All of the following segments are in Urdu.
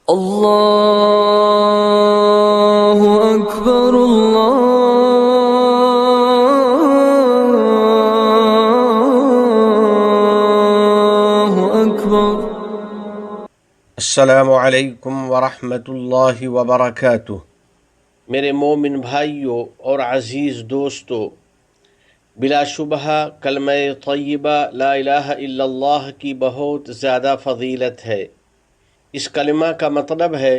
اللہ اکبر اللہ اکبر۔ السلام علیکم ورحمۃ اللہ وبرکاتہ۔ میرے مومن بھائیوں اور عزیز دوستو، بلا شبہ کلمہ طیبہ لا الہ الا اللہ کی بہت زیادہ فضیلت ہے۔ اس کلمہ کا مطلب ہے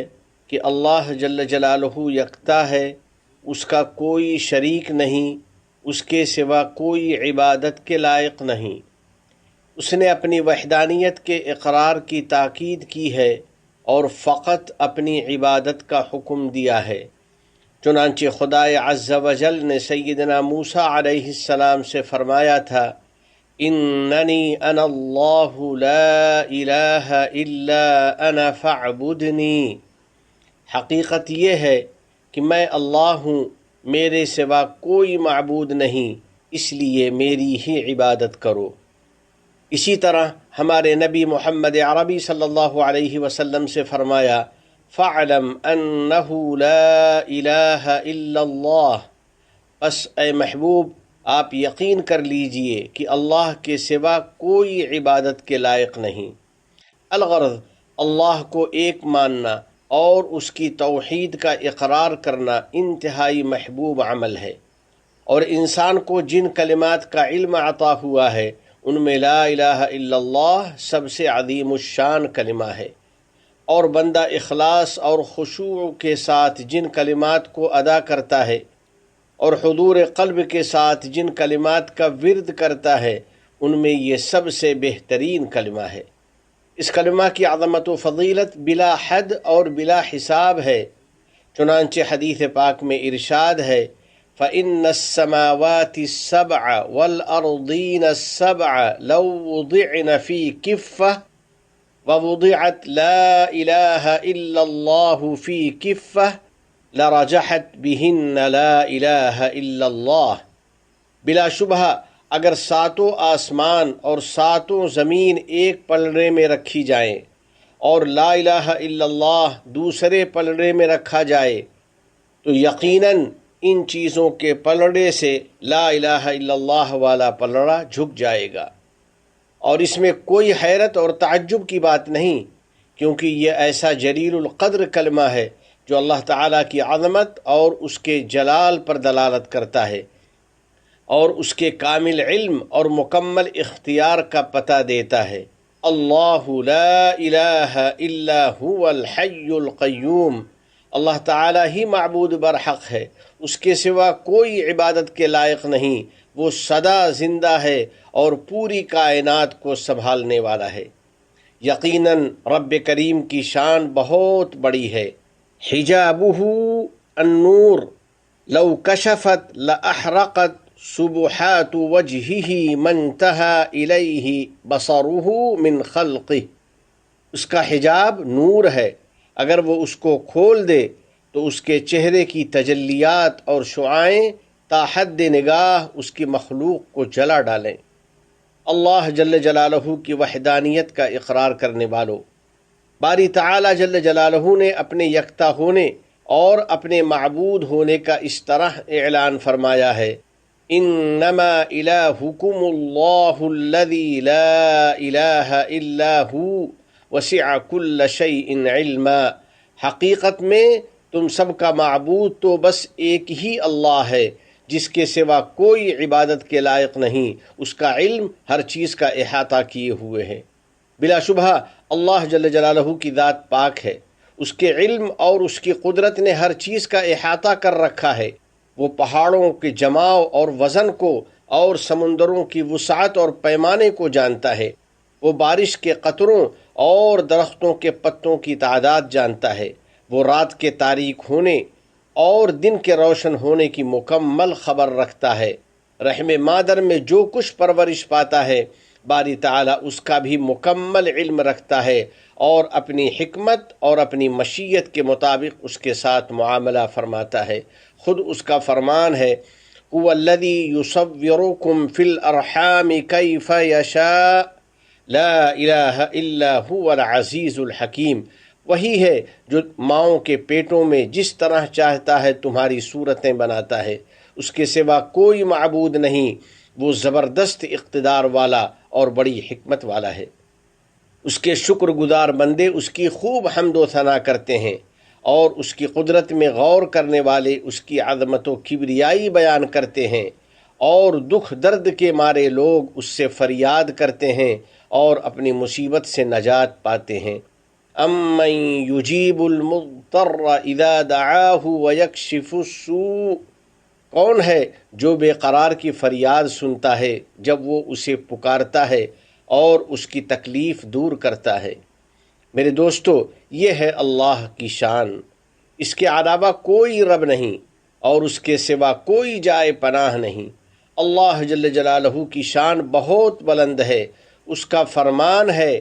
کہ اللہ جل جلالہ یکتا ہے، اس کا کوئی شریک نہیں، اس کے سوا کوئی عبادت کے لائق نہیں۔ اس نے اپنی وحدانیت کے اقرار کی تاکید کی ہے اور فقط اپنی عبادت کا حکم دیا ہے۔ چنانچہ خدائے عز و جل نے سیدنا موسیٰ علیہ السلام سے فرمایا تھا، اننی انا اللہ لا الہ الا انا فاعبدنی۔ حقیقت یہ ہے کہ میں اللہ ہوں، میرے سوا کوئی معبود نہیں، اس لیے میری ہی عبادت کرو۔ اسی طرح ہمارے نبی محمد عربی صلی اللہ علیہ وسلم سے فرمایا، فَاعْلَمْ أَنَّهُ لَا إِلَٰهَ إِلَّا اللَّهُ۔ بس اے محبوب، آپ یقین کر لیجئے کہ اللہ کے سوا کوئی عبادت کے لائق نہیں۔ الغرض اللہ کو ایک ماننا اور اس کی توحید کا اقرار کرنا انتہائی محبوب عمل ہے، اور انسان کو جن کلمات کا علم عطا ہوا ہے ان میں لا الہ الا اللہ سب سے عظیم الشان کلمہ ہے، اور بندہ اخلاص اور خشوع کے ساتھ جن کلمات کو ادا کرتا ہے اور حضور قلب کے ساتھ جن کلمات کا ورد کرتا ہے ان میں یہ سب سے بہترین کلمہ ہے۔ اس کلمہ کی عظمت و فضیلت بلا حد اور بلا حساب ہے۔ چنانچہ حدیث پاک میں ارشاد ہے، فَإِنَّ السَّمَاوَاتِ السَّبْعَ وَالْأَرْضِينَ السَّبْعَ لَوْ وُضِعْنَ فِي كِفَّةٍ وَوُضِعَتْ لَا إِلَٰهَ إِلَّا اللَّهُ فِي كِفَّةٍ لَرَجَحَتْ بِهِنَّ لَا إِلَٰهَ إِلَّا اللَّهُ۔ بلا شبہ اگر ساتوں آسمان اور ساتوں زمین ایک پلڑے میں رکھی جائیں اور لا الہ الا اللہ دوسرے پلڑے میں رکھا جائے تو یقیناً ان چیزوں کے پلڑے سے لا الہ الا اللہ والا پلڑا جھک جائے گا۔ اور اس میں کوئی حیرت اور تعجب کی بات نہیں، کیونکہ یہ ایسا جلیل القدر کلمہ ہے جو اللہ تعالیٰ کی عظمت اور اس کے جلال پر دلالت کرتا ہے اور اس کے کامل علم اور مکمل اختیار کا پتہ دیتا ہے۔ اللہ لا الہ الا هو الحی القیوم۔ اللہ تعالیٰ ہی معبود برحق ہے، اس کے سوا کوئی عبادت کے لائق نہیں، وہ سدا زندہ ہے اور پوری کائنات کو سنبھالنے والا ہے۔ یقیناً رب کریم کی شان بہت بڑی ہے۔ حجابہ النور لو کشفت لأحرقت سبحات وجہہ ما انتہى الیہ بصرہ من خلقہ۔ اس کا حجاب نور ہے، اگر وہ اس کو کھول دے تو اس کے چہرے کی تجلیات اور شعائیں تا حد نگاہ اس کی مخلوق کو جلا ڈالیں۔ اللہ جل جلالہ کی وحدانیت کا اقرار کرنے والوں، باری تعالی جل جلالہ نے اپنے یکتا ہونے اور اپنے معبود ہونے کا اس طرح اعلان فرمایا ہے، انما الہکم اللہ الذی لا الہ الا ہو وسع کل شیء علما۔ حقیقت میں تم سب کا معبود تو بس ایک ہی اللہ ہے جس کے سوا کوئی عبادت کے لائق نہیں، اس کا علم ہر چیز کا احاطہ کیے ہوئے ہے۔ بلا شبہ اللہ جل جلالہ کی ذات پاک ہے، اس کے علم اور اس کی قدرت نے ہر چیز کا احاطہ کر رکھا ہے۔ وہ پہاڑوں کے جماؤ اور وزن کو اور سمندروں کی وسعت اور پیمانے کو جانتا ہے۔ وہ بارش کے قطروں اور درختوں کے پتوں کی تعداد جانتا ہے۔ وہ رات کے تاریک ہونے اور دن کے روشن ہونے کی مکمل خبر رکھتا ہے۔ رحم مادر میں جو کچھ پرورش پاتا ہے باری تعالیٰ اس کا بھی مکمل علم رکھتا ہے اور اپنی حکمت اور اپنی مشیت کے مطابق اس کے ساتھ معاملہ فرماتا ہے۔ خود اس کا فرمان ہے، هو الذی یصورکم فی الارحام کیف یشاء لا الہ الا هو العزیز الحکیم۔ وہی ہے جو ماؤں کے پیٹوں میں جس طرح چاہتا ہے تمہاری صورتیں بناتا ہے، اس کے سوا کوئی معبود نہیں، وہ زبردست اقتدار والا اور بڑی حکمت والا ہے۔ اس کے شکر گزار بندے اس کی خوب حمد و ثنا کرتے ہیں، اور اس کی قدرت میں غور کرنے والے اس کی عظمت و کبریائی بیان کرتے ہیں، اور دکھ درد کے مارے لوگ اس سے فریاد کرتے ہیں اور اپنی مصیبت سے نجات پاتے ہیں۔ امن یجیب المضطر اذا دعاہ ویکشف السوء، کون ہے جو بے قرار کی فریاد سنتا ہے جب وہ اسے پکارتا ہے اور اس کی تکلیف دور کرتا ہے۔ میرے دوستو، یہ ہے اللہ کی شان، اس کے علاوہ کوئی رب نہیں اور اس کے سوا کوئی جائے پناہ نہیں۔ اللہ جل جلالہ کی شان بہت بلند ہے، اس کا فرمان ہے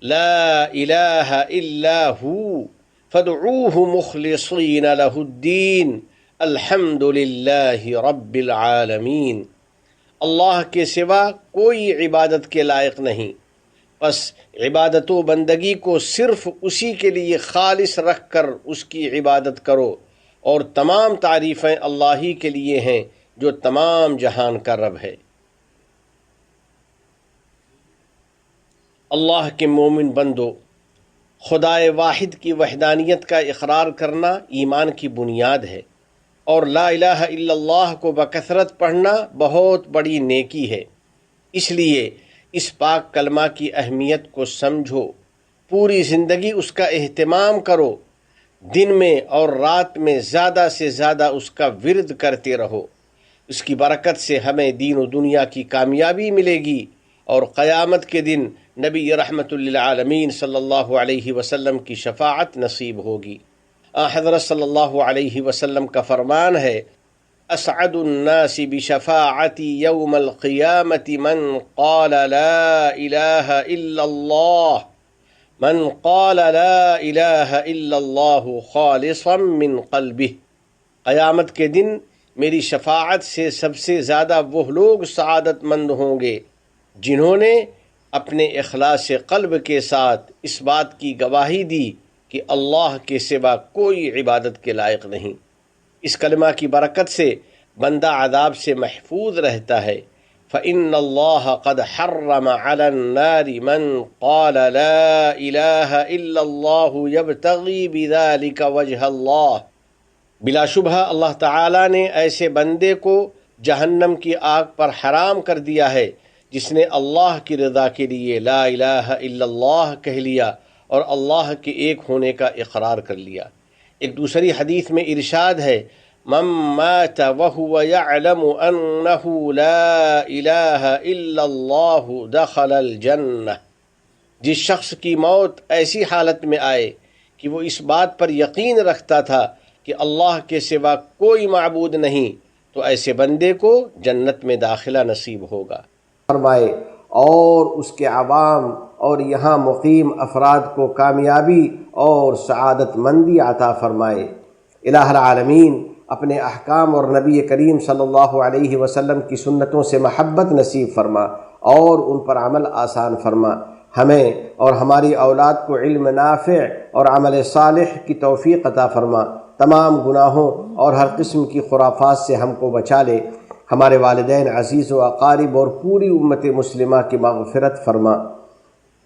لا الہ الا ہو فادعوہ مخلصین لہ الدین الحمد للہ رب العالمین۔ اللہ کے سوا کوئی عبادت کے لائق نہیں، بس عبادت و بندگی کو صرف اسی کے لیے خالص رکھ کر اس کی عبادت کرو، اور تمام تعریفیں اللہ ہی کے لیے ہیں جو تمام جہان کا رب ہے۔ اللہ کے مومن بندو، خدائے واحد کی وحدانیت کا اقرار کرنا ایمان کی بنیاد ہے، اور لا الہ الا اللہ کو بکثرت پڑھنا بہت بڑی نیکی ہے۔ اس لیے اس پاک کلمہ کی اہمیت کو سمجھو، پوری زندگی اس کا اہتمام کرو، دن میں اور رات میں زیادہ سے زیادہ اس کا ورد کرتے رہو۔ اس کی برکت سے ہمیں دین و دنیا کی کامیابی ملے گی، اور قیامت کے دن نبی رحمت للعالمین صلی اللہ علیہ وسلم کی شفاعت نصیب ہوگی۔ حضرت صلی اللہ علیہ وسلم کا فرمان ہے اسعد الناس بشفاعتی یوم القیامت من قال لا الہ الا اللہ، من قال لا الہ الا اللہ خالصا من قلبہ۔ قیامت کے دن میری شفاعت سے سب سے زیادہ وہ لوگ سعادت مند ہوں گے جنہوں نے اپنے اخلاص قلب کے ساتھ اس بات کی گواہی دی کہ اللہ کے سوا کوئی عبادت کے لائق نہیں۔ اس کلمہ کی برکت سے بندہ عذاب سے محفوظ رہتا ہے۔ فَإِنَّ اللَّهَ قَدْ حَرَّمَ عَلَى النَّارِ مَنْ قَالَ لَا إِلَهَ إِلَّا اللَّهُ يَبْتَغِي بِذَلِكَ وَجْهَ اللَّهِ، بلا شبہ اللہ تعالیٰ نے ایسے بندے کو جہنم کی آگ پر حرام کر دیا ہے جس نے اللہ کی رضا کے لیے لا الہ الا اللہ کہہ لیا اور اللہ کے ایک ہونے کا اقرار کر لیا۔ ایک دوسری حدیث میں ارشاد ہے من مات وهو يعلم انه لا الہ الا اللہ دخل الجنہ، جس شخص کی موت ایسی حالت میں آئے کہ وہ اس بات پر یقین رکھتا تھا کہ اللہ کے سوا کوئی معبود نہیں، تو ایسے بندے کو جنت میں داخلہ نصیب ہوگا۔ فرمائے اور اس کے عوام اور یہاں مقیم افراد کو کامیابی اور سعادت مندی عطا فرمائے۔ الہ العالمین اپنے احکام اور نبی کریم صلی اللہ علیہ وسلم کی سنتوں سے محبت نصیب فرما اور ان پر عمل آسان فرما۔ ہمیں اور ہماری اولاد کو علم نافع اور عمل صالح کی توفیق عطا فرما۔ تمام گناہوں اور ہر قسم کی خرافات سے ہم کو بچا لے۔ ہمارے والدین عزیز و اقارب اور پوری امت مسلمہ کی مغفرت فرما۔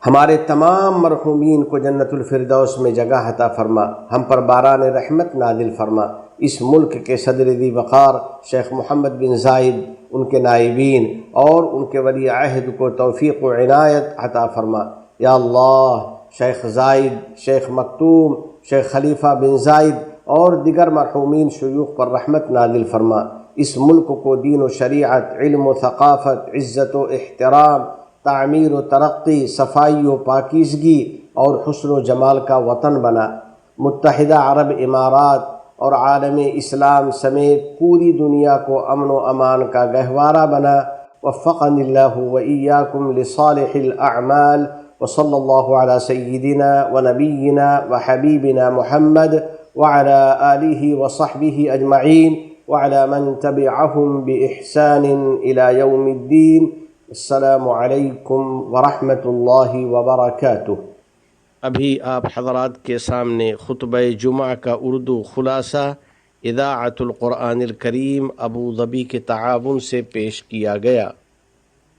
ہمارے تمام مرحومین کو جنت الفردوس میں جگہ عطا فرما۔ ہم پر باران رحمت نازل فرما۔ اس ملک کے صدر ذی وقار شیخ محمد بن زائد، ان کے نائبین اور ان کے ولی عہد کو توفیق و عنایت عطا فرما۔ یا اللہ، شیخ زائد، شیخ مکتوم، شیخ خلیفہ بن زائد اور دیگر مرحومین شیوخ پر رحمت نازل فرما۔ اس ملک کو دین و شریعت، علم و ثقافت، عزت و احترام، تعمیر و ترقی، صفائی و پاکیزگی اور حسن و جمال کا وطن بنا۔ متحدہ عرب امارات اور عالم اسلام سمیت پوری دنیا کو امن و امان کا گہوارہ بنا۔ وفقنی اللہ و ایاکم لصالح الاعمال، وصلی اللہ علی سیدنا و نبینا و حبیبنا محمد وعلى آلہ وصحبہ اجمعین وعلى من تبعهم بإحسان إلى يوم الدين۔ السلام علیکم ورحمۃ اللہ وبرکاتہ۔ ابھی آپ حضرات کے سامنے خطبہ جمعہ کا اردو خلاصہ اذاعۃ القرآن الکریم ابوظبی کے تعاون سے پیش کیا گیا۔